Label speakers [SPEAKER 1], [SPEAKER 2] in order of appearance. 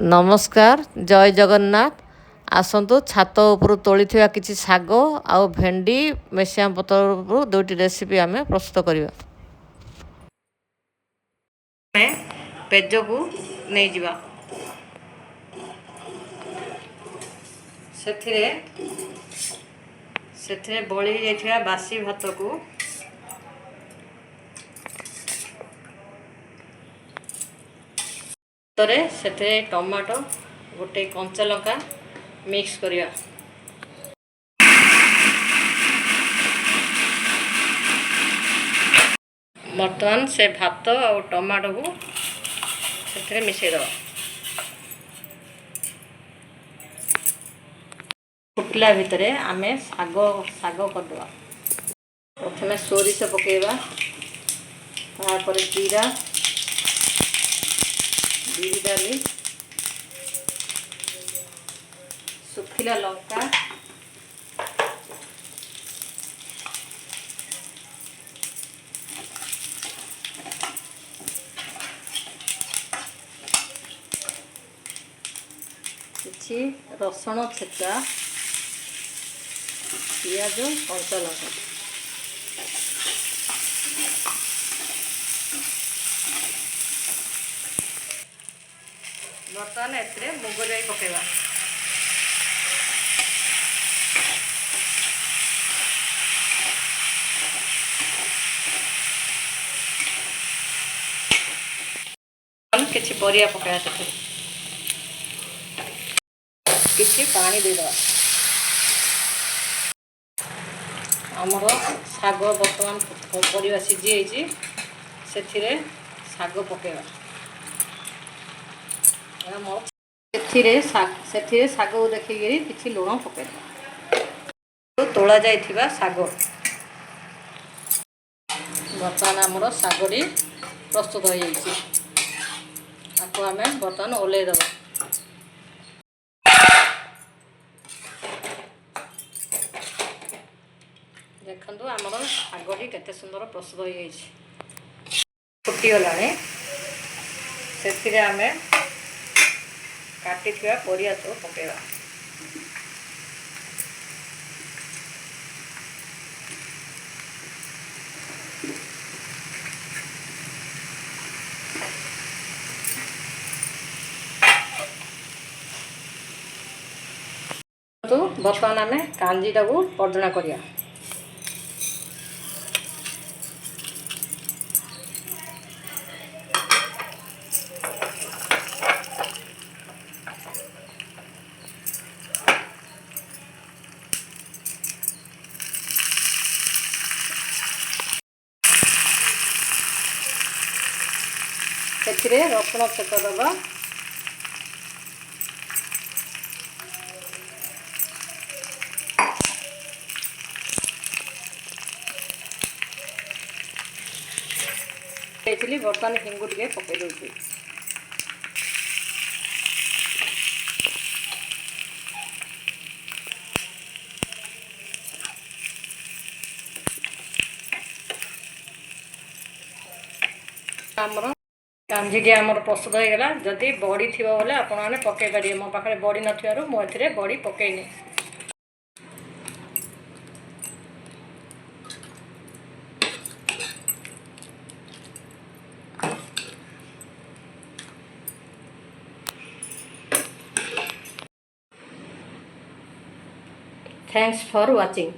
[SPEAKER 1] नमस्कार जय जगन्नाथ आसतु छात उपरू तोली किसी शाग आउ भेंडी मेसिया पतर दुईटी रेसिपी आम प्रस्तुत करवा पेज को नहीं जावा से बड़ी जाइथिबा बासी भात को से टमाटो गोटे कंचा लंका मिक्स करिया बर्तमान से भात और टमाटो को से मिसई दवा फुटला भितर आम शाग शाग करदे प्रथम सोरिष पकेबा तापर जीरा बिरी डाली सुखिला लंका किछि रसुण छेचा पियाज कंचा लंका बर्तमान ए मुग जाई पकेबा किछि परिया पकेबा से किछि पानी दे दवा आमर शाग बर्तमान परिया सिझी से शाग पकेबा शाग देखिकी किसी लुण पकेबा तोला जाइथिबा शाग बर्तमान आमर शागटी प्रस्तुत हो जाइछि आपको आम बर्तमान ओल्है दबा देखंतु आमर शागटी केते सुंदर प्रस्तुत हो जाइछि फुटीगला से आम काटी परिया सब पकेबा तो बर्तमान आम कांजीटा को पर्दना करिया से रसुण छेचा दबा बर्तमान हिंगु टे पकई दूसरी आमर कांजीटी आमर प्रस्तुत हो गला जदि बड़ी थी बोले आपने पकई पारे मो पाखे बड़ी नथार मुझे बड़ी पकईनी थैंक्स फॉर वाचिंग।